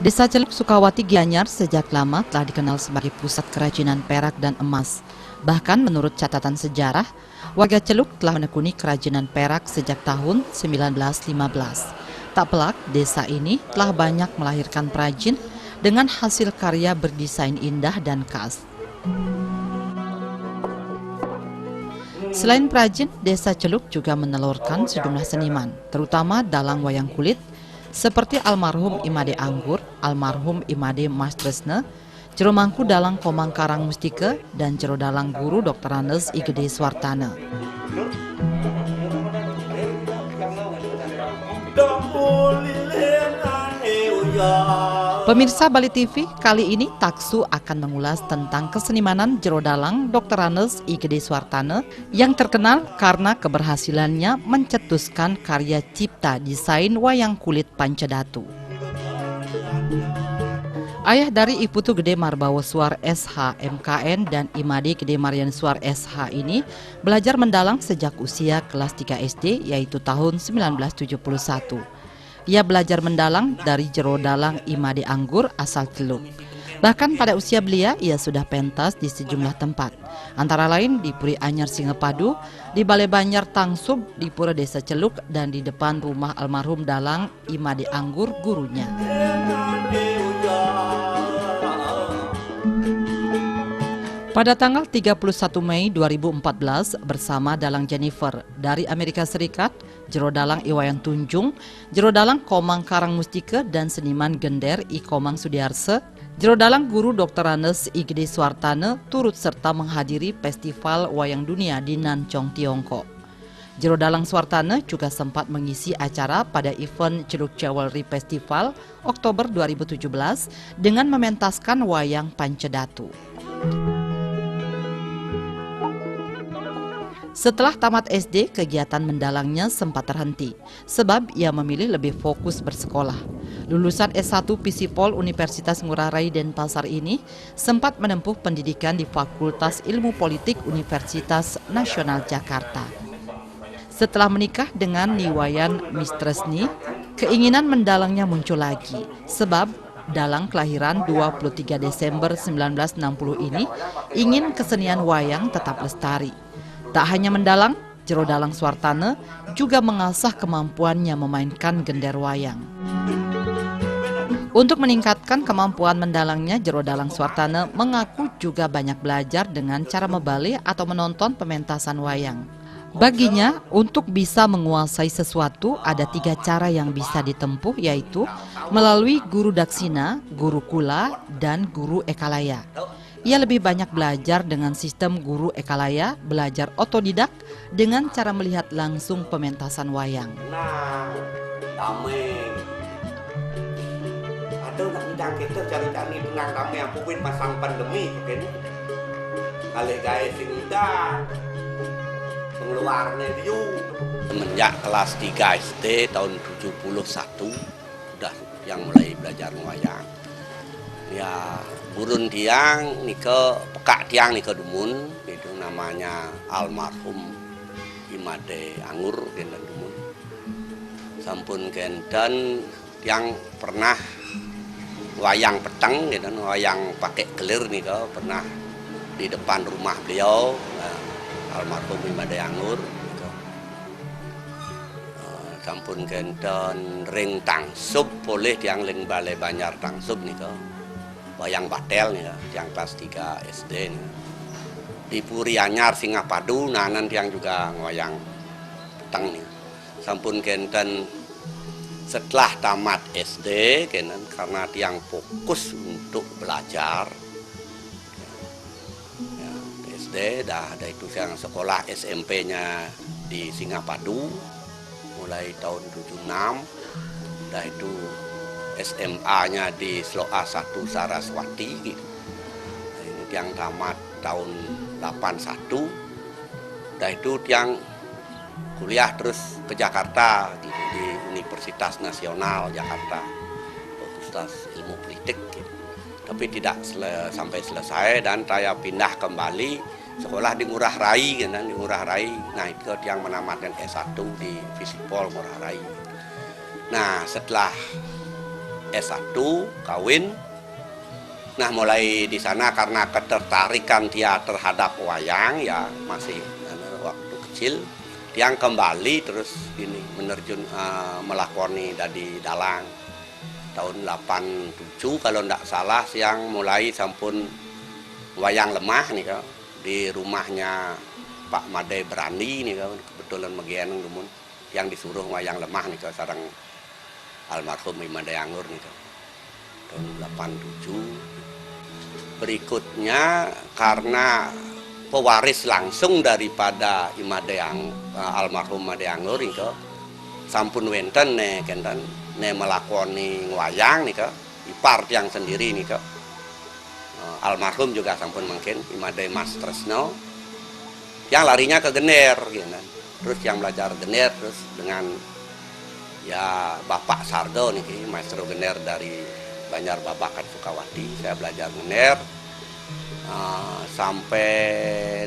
Desa Celuk Sukawati Gianyar sejak lama telah dikenal sebagai pusat kerajinan perak dan emas. Bahkan menurut catatan sejarah, warga Celuk telah menekuni kerajinan perak sejak tahun 1915. Tak pelak, desa ini telah banyak melahirkan perajin dengan hasil karya berdesain indah dan khas. Selain perajin, desa Celuk juga menelurkan sejumlah seniman, terutama dalang wayang kulit, seperti almarhum Imade Anggur, almarhum Imade Mas Tresna, jero mangku dalang Komang Karang Mustika, dan jero dalang guru Dr. Andes I Gede Swartana. Pemirsa Bali TV, kali ini Taksu akan mengulas tentang kesenimanan jero dalang Dr. Andes I Gede Swartana yang terkenal karena keberhasilannya mencetuskan karya cipta desain wayang kulit Pancadatu. Ayah dari Iputu Gede Marbawoswar SH MKN dan Imade Gede Marianswar SH ini belajar mendalang sejak usia kelas 3 SD, yaitu tahun 1971. Ia belajar mendalang dari jero dalang Imade Anggur asal Celuk. Bahkan pada usia belia ia sudah pentas di sejumlah tempat, antara lain di Puri Anyar Singapadu, di Balai Banjar Tangsub, di Pura Desa Celuk, dan di depan rumah almarhum dalang Imade Anggur gurunya. Pada tanggal 31 Mei 2014 bersama dalang Jennifer dari Amerika Serikat, jero dalang Iwayan Tunjung, jero dalang Komang Karang Mustika, dan seniman gender I Komang Sudiarse, jero dalang guru Dr. Andes I Gede Swartana turut serta menghadiri Festival Wayang Dunia di Nanchong, Tiongkok. Jero dalang Swartana juga sempat mengisi acara pada event Celuk Jewelry Festival Oktober 2017 dengan mementaskan wayang Pancadatu. Setelah tamat SD, kegiatan mendalangnya sempat terhenti, sebab ia memilih lebih fokus bersekolah. Lulusan S1 Fisipol Universitas Ngurah Rai Denpasar ini sempat menempuh pendidikan di Fakultas Ilmu Politik Universitas Nasional Jakarta. Setelah menikah dengan Niwayan Mistresni, keinginan mendalangnya muncul lagi, sebab dalang kelahiran 23 Desember 1960 ini ingin kesenian wayang tetap lestari. Tak hanya mendalang, jero dalang Swartana juga mengasah kemampuannya memainkan gender wayang. Untuk meningkatkan kemampuan mendalangnya, jero dalang Swartana mengaku juga banyak belajar dengan cara membalik atau menonton pementasan wayang. Baginya, untuk bisa menguasai sesuatu ada 3 cara yang bisa ditempuh, yaitu melalui guru daksina, guru kula, dan guru ekalaya. Ia lebih banyak belajar dengan sistem guru ekalaya, belajar otodidak dengan cara melihat langsung pementasan wayang. Nah, damai. Ada nak bidang kita cari-cari tenang damai yang puin masang pandemi, kan? Kali guys sing ida pengeluarnya dia. Semenjak kelas 3 SD tahun 71 sudah yang mulai belajar wayang. Ya, burun tiang nika pekak tiang nika dumun, itu namanya almarhum Imade Anggur genten dumun. Sampun genten yang pernah wayang peteng genten wayang pakai gelir nika pernah di depan rumah beliau, almarhum Imade Anggur. Sampun genten ring tangsub boleh tiang ring Balai Banjar Tangsub nika. Wayang batel nih, yang kelas 3 SD nih. Di Puri Anyar Singapadu, nanan yang juga wayang peteng nih. Sampun genten setelah tamat SD, kenen karena tiang fokus untuk belajar. Ya, SD dah ada itu yang sekolah SMP-nya di Singapadu mulai tahun 76, dah itu SMA-nya di Sloa 1 Saraswati gitu. Ini yang tamat tahun 81. Dah itu yang kuliah terus ke Jakarta gitu, di Universitas Nasional Jakarta, Fakultas Ilmu Politik gitu. Tapi tidak sampai selesai dan saya pindah kembali sekolah di Ngurah Rai gitu, di Ngurah Rai. Nah, itu yang menamatkan S1 di Fisipol Ngurah Rai. Nah, setelah S1 kawin. Nah mulai di sana karena ketertarikan dia terhadap wayang ya masih waktu kecil, yang kembali terus ini melakoni dari dalang tahun 87 kalau tidak salah, yang mulai sampun wayang lemah nih kau di rumahnya Pak Made Berani nih kau, kebetulan magian gumun yang disuruh wayang lemah nih kau sarang almarhum Imade Anggur nih kau tahun 87. Berikutnya karena pewaris langsung daripada almarhum Imade Anggur nih kau sampun wenten nih kentan nih melakoni wayang nih kau ipar yang sendiri nih kau. Almarhum juga sampun mungkin Imade Mas Tresno yang larinya ke Gener gitu. Terus yang belajar Gener terus dengan ya Bapak Sardo nih maestro Gener dari Banjar Babakan Sukawati. Saya belajar Gener sampai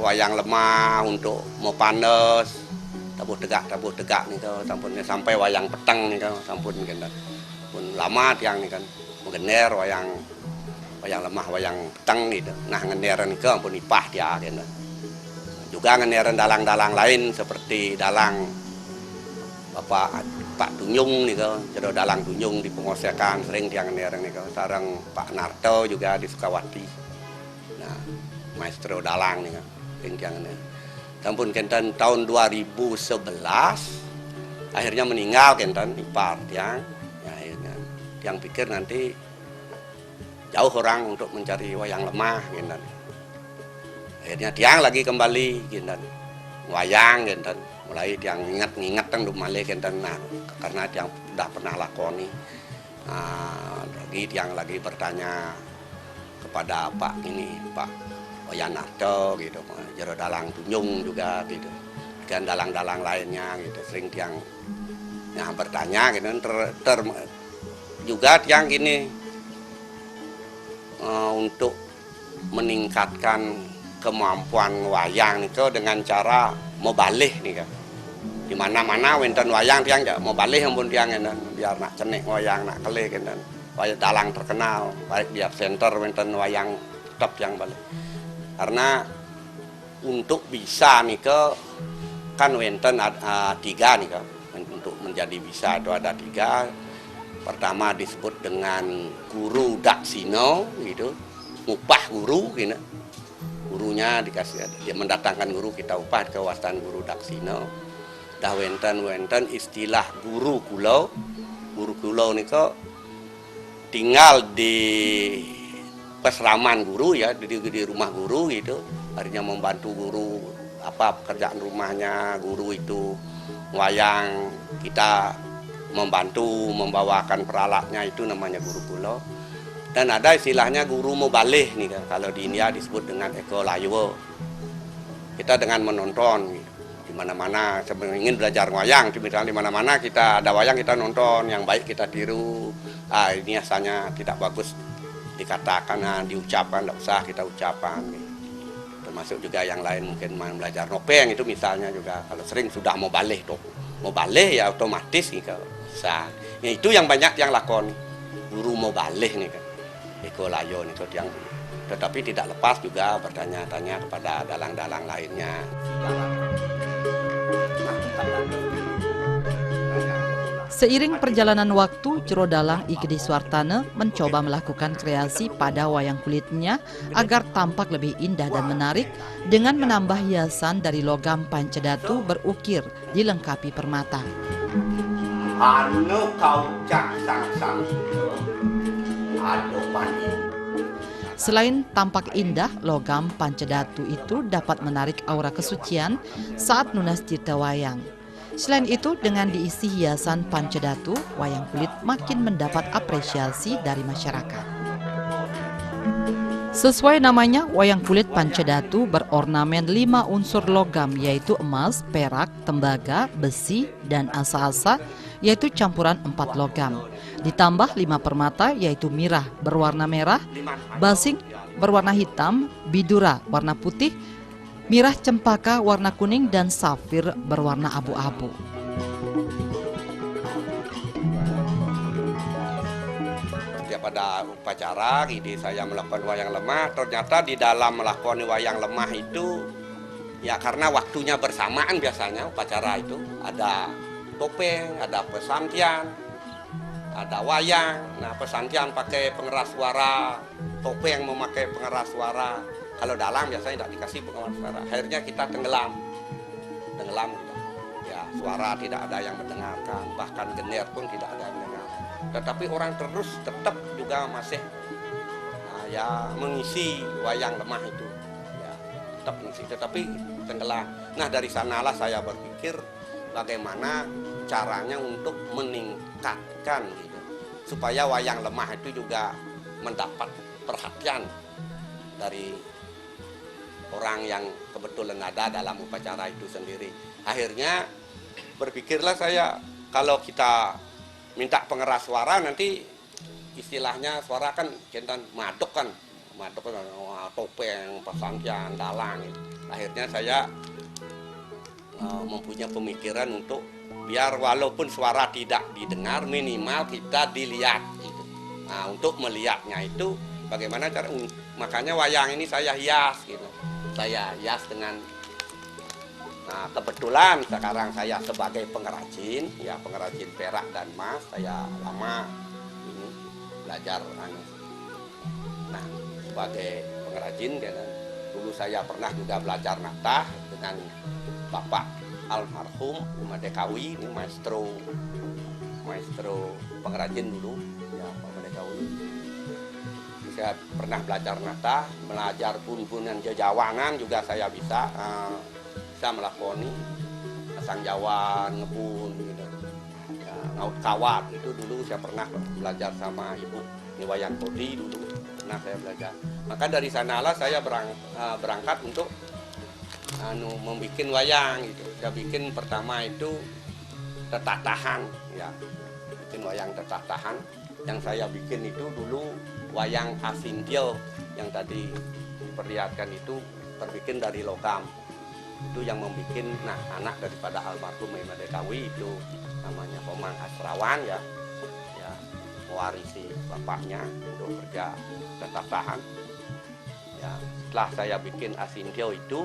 wayang lemah untuk mau panes tabuh tegak nih kau sampai wayang petang nih kau sampun kan pun lama tiang nih kan Gener wayang lemah wayang petang gitu. Nah ngeneran ke ampun ipah dia gitu. Juga ngeneran dalang-dalang lain seperti dalang Pak Dunyung nih kau, jadi dalang Dunyung di Pengosekan sering dia ngeneran nih kau. Sarang Pak Narto juga di Sukawati. Nah maestro dalang nih kau, sering dia ngeneran. Sampun kenten tahun 2011 akhirnya meninggal kenten ipar tiang. Ya, akhirnya tiang pikir nanti jauh orang untuk mencari wayang lemah gitu. Akhirnya tiang lagi kembali gitu. Wayang gitu. Mulai tiang ingat teng malih gitu. Nah, karena tiang sudah pernah lakoni. Lagi tiang lagi bertanya kepada Pak Wayanarto gitu. Jero dalang Tunyung juga gitu. Dan dalang-dalang lainnya gitu. Sering tiang bertanya gitu. Juga tiang gini untuk meningkatkan kemampuan wayang itu dengan cara mau balik nih kan. Di mana-mana wenten wayang tiang ya mau balik ampun tiang kan biar nak cenek wayang nak kele kan. Wayang dalang terkenal, baik di center wenten wayang tetap yang balik. Karena untuk bisa nih ke kan wenten tiga nih kan. Untuk menjadi bisa itu ada tiga. Pertama disebut dengan guru daksino gitu, upah guru gitu. Gurunya dikasih, dia mendatangkan guru kita upah ke wawasan guru daksino. Dah wenten istilah guru kulau. Guru kulau nih kok tinggal di pesraman guru ya, di rumah guru gitu. Akhirnya membantu guru apa pekerjaan rumahnya guru itu wayang, kita membantu membawakan peralatnya, itu namanya guru kulo. Dan ada istilahnya guru mubalih nih kan, kalau di India disebut dengan eko laywo. Kita dengan menonton gitu. Di mana-mana sebenarnya ingin belajar wayang, misalnya di mana-mana kita ada wayang kita nonton, yang baik kita tiru. Ini asalnya tidak bagus dikatakan, diucapkan, tidak usah kita ucapkan. Gitu. Termasuk juga yang lain mungkin belajar nopeng itu misalnya juga, kalau sering sudah mau balik ya otomatis gitu. Ya, itu yang banyak yang lakoni guru mau balik nih kan Eko Layo nih yang, tetapi tidak lepas juga bertanya-tanya kepada dalang-dalang lainnya. Seiring perjalanan waktu, Jero Dalang Ikedi Suartana mencoba melakukan kreasi pada wayang kulitnya agar tampak lebih indah dan menarik dengan menambah hiasan dari logam pancedatu berukir dilengkapi permata. Anu kau cak sang anu mani. Selain tampak indah, logam pancedatu itu dapat menarik aura kesucian saat nunas cita wayang. Selain itu, dengan diisi hiasan pancedatu, wayang kulit makin mendapat apresiasi dari masyarakat. Sesuai namanya, wayang kulit pancedatu berornamen 5 unsur logam, yaitu emas, perak, tembaga, besi, dan asa-asa, yaitu campuran 4 logam. Ditambah 5 permata, yaitu mirah berwarna merah, basing berwarna hitam, bidura warna putih, mirah cempaka warna kuning, dan safir berwarna abu-abu. setiap ada upacara ini saya melakukan wayang lemah. Ternyata di dalam melakukan wayang lemah itu ya karena waktunya bersamaan biasanya upacara itu ada topeng, ada pesantian, ada wayang. Nah pesantian pakai pengeras suara, topeng memakai pengeras suara. Kalau dalang biasanya tidak dikasih pengeras suara. Akhirnya kita tenggelam gitu. Ya suara tidak ada yang mendengarkan, bahkan gener pun tidak ada yang mendengar. Tetapi orang terus tetap juga masih ya mengisi wayang lemah itu. Ya, tetap mengisi, tetapi tenggelam. Nah dari sanalah saya berpikir bagaimana caranya untuk meningkatkan gitu, supaya wayang lemah itu juga mendapat perhatian dari orang yang kebetulan ada dalam upacara itu sendiri. Akhirnya berpikirlah saya, kalau kita minta pengeras suara nanti istilahnya suara kan kentan madok kan topeng, pesantian, dalang. Akhirnya saya mempunyai pemikiran untuk biar walaupun suara tidak didengar minimal kita dilihat gitu. Nah untuk melihatnya itu bagaimana cara, makanya wayang ini saya hias gitu. Saya hias dengan, nah kebetulan sekarang saya sebagai pengrajin, ya pengrajin perak dan emas, saya lama ini belajar. Nah sebagai pengrajin, dulu saya pernah juga belajar natah dengan Bapak almarhum Madekawi, ini maestro pengrajin dulu, ya Pak Madekawi. Saya pernah belajar natah, belajar bun-bunan jajawanan juga saya bisa melakoni pasang jawan, ngebun gitu. Ya, ngaut kawat itu dulu saya pernah belajar sama Ibu Niwayan Kodi dulu pernah saya belajar. Maka dari sanalah saya berangkat untuk membuat wayang gitu. Saya bikin pertama itu tetatahan, ya bikin wayang tetatahan. Yang saya bikin itu dulu wayang Asintio yang tadi diperlihatkan itu terbikin dari logam. Itu yang membuat, nah anak daripada almarhum Madekawi itu namanya Komang Asrawan ya mewarisi bapaknya untuk kerja tetatahan. Ya, setelah saya bikin Asintio itu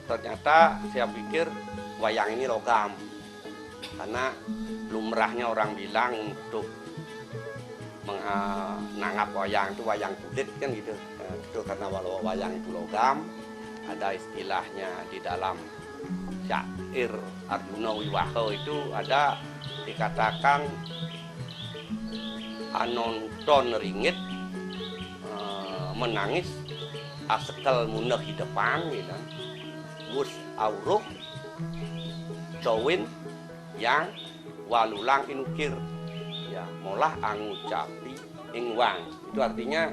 ternyata saya pikir wayang ini logam, karena lumrahnya orang bilang untuk menanggap wayang itu wayang kulit kan gitu. Itu karena walau wayang itu logam, ada istilahnya di dalam syair Arjuna Wiwaha itu ada dikatakan anonton ringit menangis asekel munah di depan gitu. Wus auruh cowin yang walulang inukir, ya molah angucapi ingwang. Itu artinya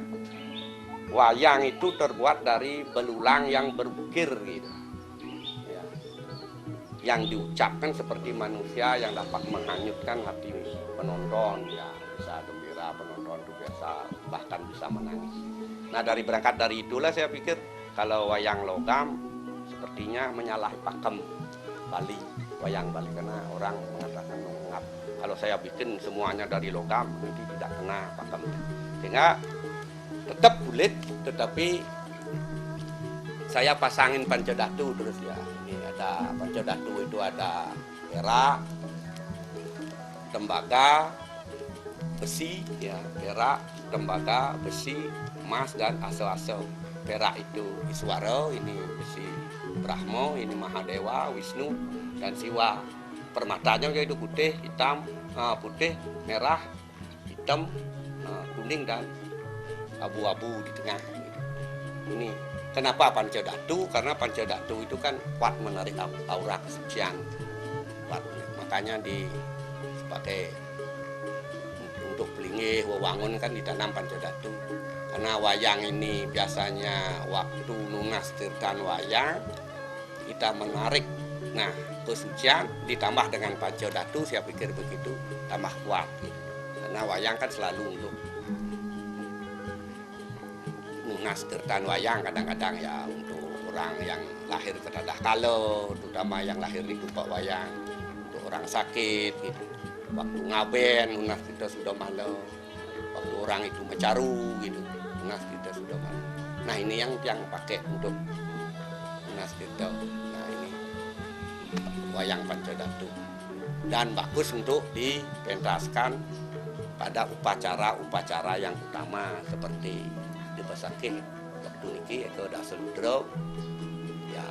wayang itu terbuat dari belulang yang berukir gitu ya, yang diucapkan seperti manusia yang dapat menghanyutkan hati penonton, ya bisa gembira penonton itu biasa, bahkan bisa menangis. Nah berangkat dari itulah saya pikir kalau wayang logam sepertinya menyalahi pakem Bali, wayang Bali, karena orang mengatakan kalau saya bikin semuanya dari logam nanti tidak kena pakemnya. Sehingga tetap kulit, tetapi saya pasangin pancadatu terus ya. Ini ada pancadatu itu ada perak, tembaga, besi ya, perak, tembaga, besi, emas dan asal-asal. Perak itu Iswara, ini besi Brahmo, ini Mahadewa, Wisnu dan Siwa. Permatanya yaitu putih, hitam, putih, merah, hitam, kuning dan abu-abu di tengah. Ini kenapa pancadatu? Karena pancadatu itu kan kuat menarik aura kesucian. Makanya sebagai untuk pelingih wewangun kan ditanam pancadatu. Karena wayang ini biasanya waktu nunas tirtan wayang kita menarik. Nah, kesucian ditambah dengan pancadatu, saya pikir begitu tambah kuat. Gitu. Karena wayang kan selalu untuk nunas tirtan wayang, kadang-kadang ya untuk orang yang lahir kedadah kala, terutama yang lahir di Tupak wayang, untuk orang sakit gitu. Waktu ngaben nunas kita sudah malam. waktu orang itu mecaru gitu. Tunas kita sudah banyak. Nah ini yang pakai untuk tunas kita. Nah ini wayang Pancadatu. Dan bagus untuk dipentaskan pada upacara-upacara yang utama seperti di Besakih waktu niki itu Dasar Ludro ya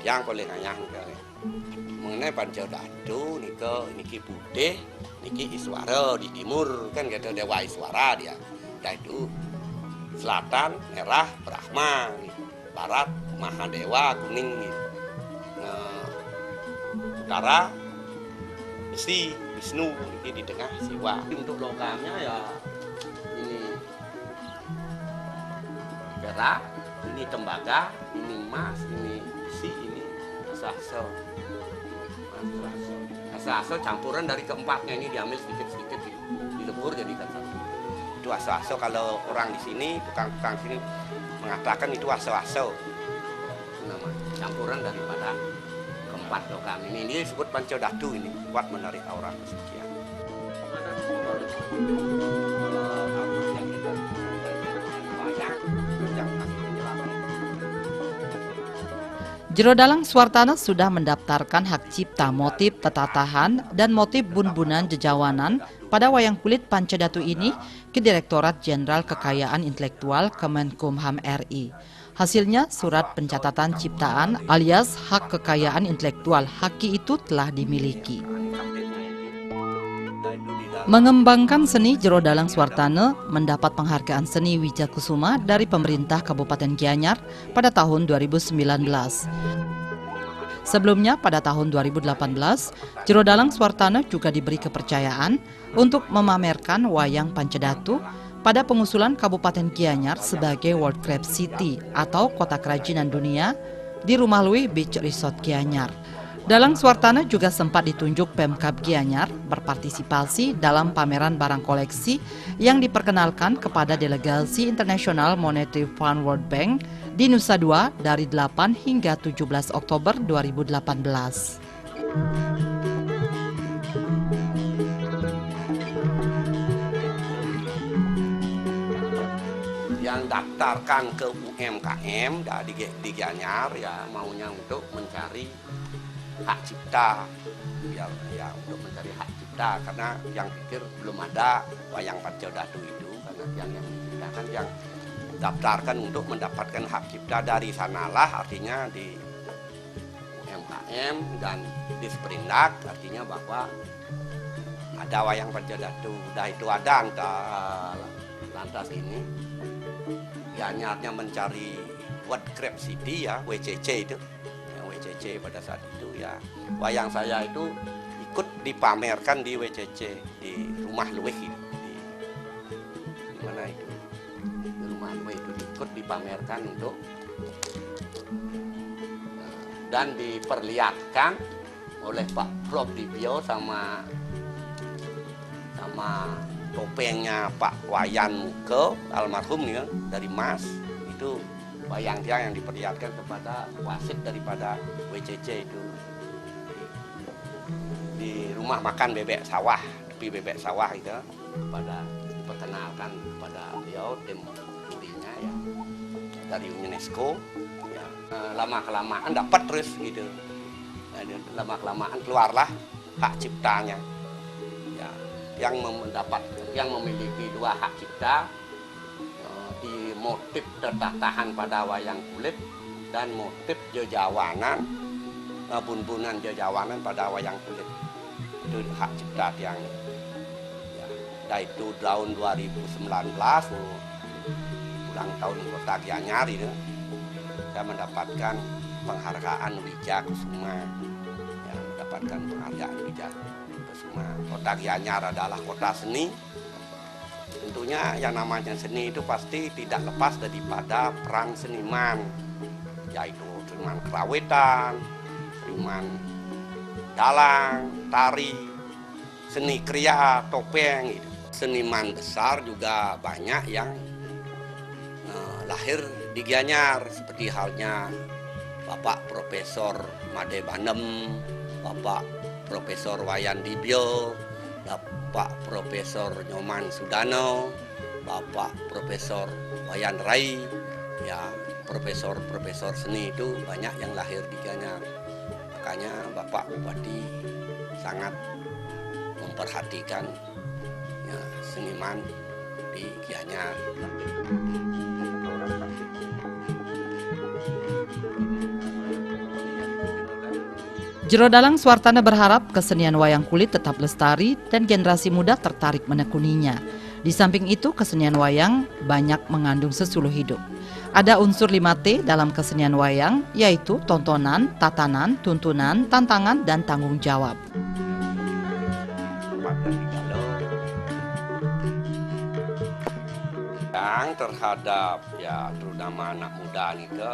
yang paling ayah mengenai Pancadatu niki putih niki Iswara di timur kan gitu Dewa Iswara dia itu selatan merah Brahma barat Mahadewa kuning nah, utara Besi Wisnu ini di tengah Siwa. Untuk logamnya ya ini perak, ini tembaga, ini emas, ini besi, ini asaso. Asaso campuran dari keempatnya ini diambil sedikit-sedikit dilebur jadikan satu. Itu asaso kalau orang di sini tukang-tukang sini mengatakan itu aso-aso. Nama campuran daripada keempat logam ini disebut Pancadatu ini buat menarik aura kesucian. Jero Dalang Swartana sudah mendaftarkan hak cipta motif tetatahan dan motif bun-bunan jejawanan pada wayang kulit Pancadatu ini ke Direktorat Jenderal Kekayaan Intelektual Kemenkumham RI. Hasilnya surat pencatatan ciptaan alias hak kekayaan intelektual haki itu telah dimiliki. Mengembangkan seni, Jero Dalang Swartana mendapat penghargaan seni Wijakusuma dari pemerintah Kabupaten Gianyar pada tahun 2019. Sebelumnya pada tahun 2018, Jero Dalang Swartana juga diberi kepercayaan untuk memamerkan wayang Pancadatu pada pengusulan Kabupaten Gianyar sebagai World Crab City atau Kota Kerajinan Dunia di Rumah Lui Beach Resort Gianyar. Dalang Swartana juga sempat ditunjuk Pemkab Gianyar berpartisipasi dalam pameran barang koleksi yang diperkenalkan kepada delegasi International Monetary Fund World Bank di Nusa Dua dari 8 hingga 17 Oktober 2018. Yang daftarkan ke UMKM di Gianyar ya maunya untuk mencari hak cipta ya untuk mencari hak cipta karena yang pikir belum ada wayang Pancadatu itu karena yang menciptakan yang daftarkan untuk mendapatkan hak cipta dari sanalah artinya di UMKM dan di Sprindak artinya bahwa ada wayang Pancadatu. Dah itu ada lantas ini Gianyarnya mencari World Crab City ya WCC itu ya, WCC pada saat itu ya wayang saya itu ikut dipamerkan di WCC di Rumah Luweh itu di mana itu di Rumah Luweh itu ikut dipamerkan untuk dan diperlihatkan oleh Pak Prof Dibio sama topengnya Pak Wayan Muke almarhum ya dari Mas itu wayang dia yang diperlihatkan kepada wasit daripada WCC itu di rumah makan bebek sawah tepi bebek sawah itu pada diperkenalkan kepada beliau tim jurinya ya dari UNESCO ya lama kelamaan dapat terus gitu lama kelamaan keluarlah hak ciptanya ya yang memiliki dua hak cipta di motif tertahan pada wayang kulit dan motif jejawanan bun-bunan jejawanan pada wayang kulit itu hak cipta yang ya, dari itu tahun 2019 ulang tahun Kota Gianyar itu saya mendapatkan penghargaan Wijakusuma ya, mendapatkan penghargaan Wijakusuma. Kota Gianyar adalah kota seni. Tentunya yang namanya seni itu pasti tidak lepas daripada peran seniman, yaitu seniman kerawitan, seniman dalang, tari, seni kriya, topeng. Gitu. Seniman besar juga banyak yang lahir di Gianyar, seperti halnya Bapak Profesor Made Banem, Bapak Profesor Wayan Dibio, Bapak Profesor Nyoman Sudano, Bapak Profesor Wayan Rai, ya profesor-profesor seni itu banyak yang lahir di Gianyar. Makanya Bapak Bupati sangat memperhatikan ya, seniman di Gianyar. Jero Dalang Suartana berharap kesenian wayang kulit tetap lestari dan generasi muda tertarik menekuninya. Di samping itu, kesenian wayang banyak mengandung sesuluh hidup. Ada unsur 5T dalam kesenian wayang, yaitu tontonan, tatanan, tuntunan, tantangan, dan tanggung jawab. Yang terhadap ya terutama anak muda itu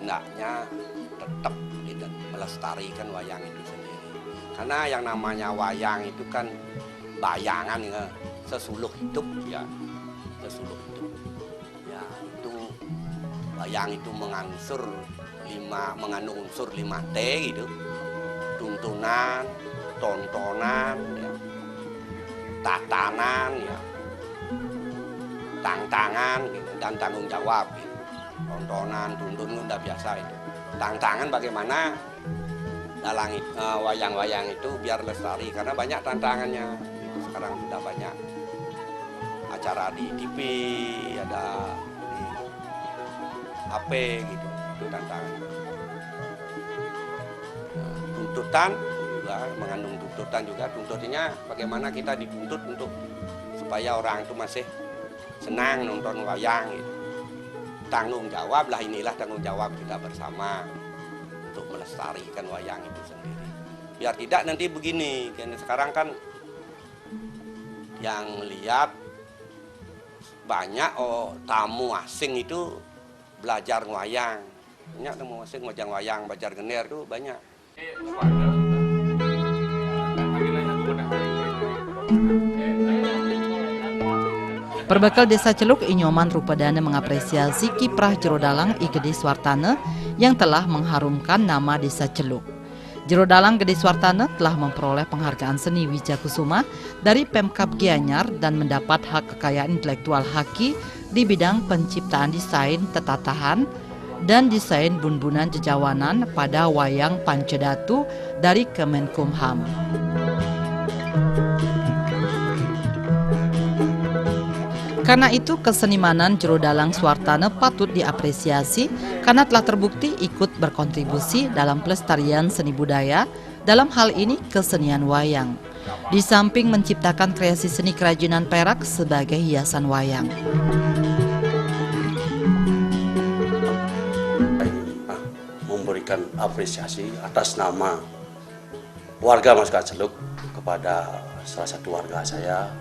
hendaknya tetap gitu, melestarikan wayang itu sendiri. Karena yang namanya wayang itu kan bayangan ya, sesuluh hidup ya, sesuluh hidup. Ya itu wayang itu mengandung unsur 5T gitu. Tuntunan, tontonan, ya, tatanan, ya, tantangan gitu, dan tanggung jawab gitu. Tontonan, tuntunan udah biasa itu. Tantangan bagaimana wayang-wayang itu biar lestari, karena banyak tantangannya. Sekarang sudah banyak acara di TV, ada di HP gitu, itu tantangan. Tuntutan juga mengandung tuntutan juga. Tuntutannya bagaimana kita dituntut untuk supaya orang itu masih senang nonton wayang gitu. Tanggung jawab lah, inilah tanggung jawab kita bersama untuk melestarikan wayang itu sendiri. Biar tidak nanti begini, karena sekarang kan yang lihat banyak tamu asing itu belajar wayang. Banyak tamu asing belajar wayang, belajar gener itu banyak. Berbekal Desa Celuk, Inyoman Rupadana mengapresiasi kiprah Jero Dalang I Gede Suartana yang telah mengharumkan nama Desa Celuk. Jero Dalang Gede Suartana telah memperoleh penghargaan seni Wijakusuma dari Pemkab Gianyar dan mendapat hak kekayaan intelektual haki di bidang penciptaan desain tetatahan dan desain bunbunan jejawanan pada wayang Pancedatu dari Kemenkumham. Karena itu, kesenimanan Jero Dalang Suartana patut diapresiasi karena telah terbukti ikut berkontribusi dalam pelestarian seni budaya, dalam hal ini kesenian wayang. Di samping menciptakan kreasi seni kerajinan perak sebagai hiasan wayang. Memberikan apresiasi atas nama warga masyarakat Celuk kepada salah satu warga saya,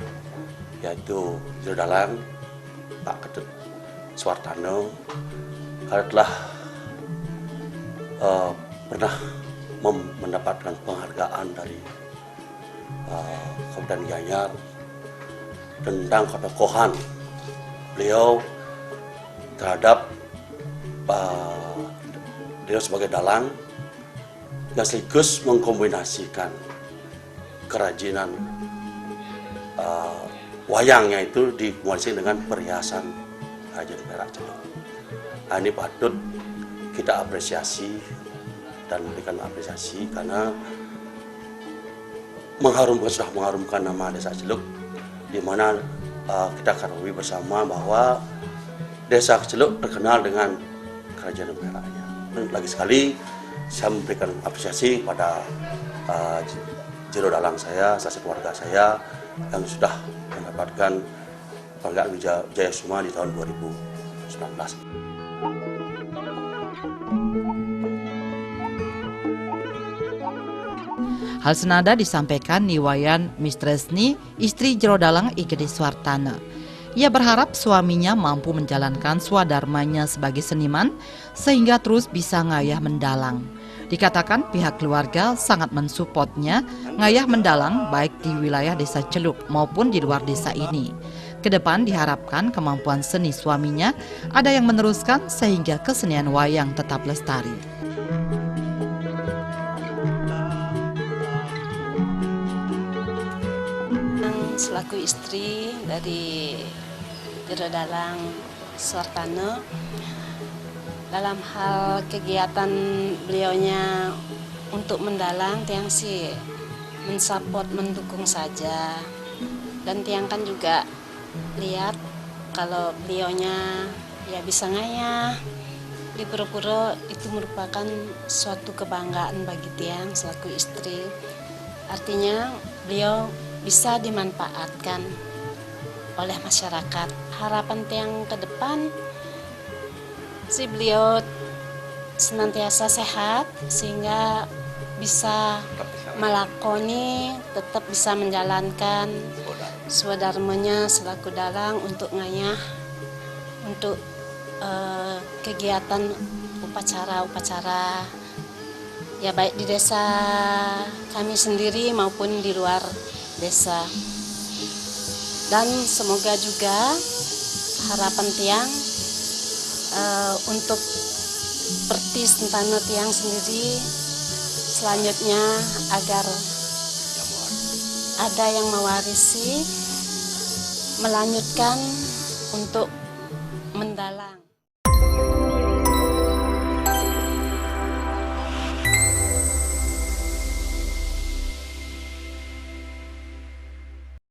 yaitu Jero Dalang Pak Ketut Suartana, karena telah pernah mendapatkan penghargaan dari Kabupaten Gianyar tentang ketokohan beliau terhadap beliau sebagai dalang yang sekaligus mengkombinasikan kerajinan wayangnya itu dikombinasikan dengan perhiasan kerajinan perak Celuk. Nah, ini patut kita apresiasi dan memberikan apresiasi karena sudah mengharumkan nama Desa Celuk, di mana kita ketahui bersama bahwa Desa Celuk terkenal dengan kerajinan peraknya. Dan lagi sekali saya memberikan apresiasi pada Jero Dalang saya, salah satu warga saya yang sudah mendapatkan penghargaan Wijakusuma di tahun 2019. Hal senada disampaikan Niwayan Mistresni, istri Jero Dalang I Gede Suartana. Ia berharap suaminya mampu menjalankan swadharmanya sebagai seniman sehingga terus bisa ngayah mendalang. Dikatakan pihak keluarga sangat mensupportnya ngayah mendalang baik di wilayah Desa Celuk maupun di luar desa ini. Kedepan diharapkan kemampuan seni suaminya ada yang meneruskan sehingga kesenian wayang tetap lestari. selaku istri dari Jero Dalang Suartano, dalam hal kegiatan beliaunya untuk mendalang, tiang sih mensupport, mendukung saja. Dan tiang kan juga lihat kalau beliaunya ya bisa ngayah di Pura-Pura, itu merupakan suatu kebanggaan bagi tiang selaku istri. Artinya beliau bisa dimanfaatkan oleh masyarakat. Harapan tiang ke depan si beliau senantiasa sehat sehingga bisa melakoni, tetap bisa menjalankan swadharmanya selaku dalang untuk ngayah, untuk kegiatan upacara-upacara ya, baik di desa kami sendiri maupun di luar desa. Dan semoga juga harapan tiang untuk Pertis Sentano tiang sendiri selanjutnya agar ada yang mewarisi, melanjutkan untuk mendalang.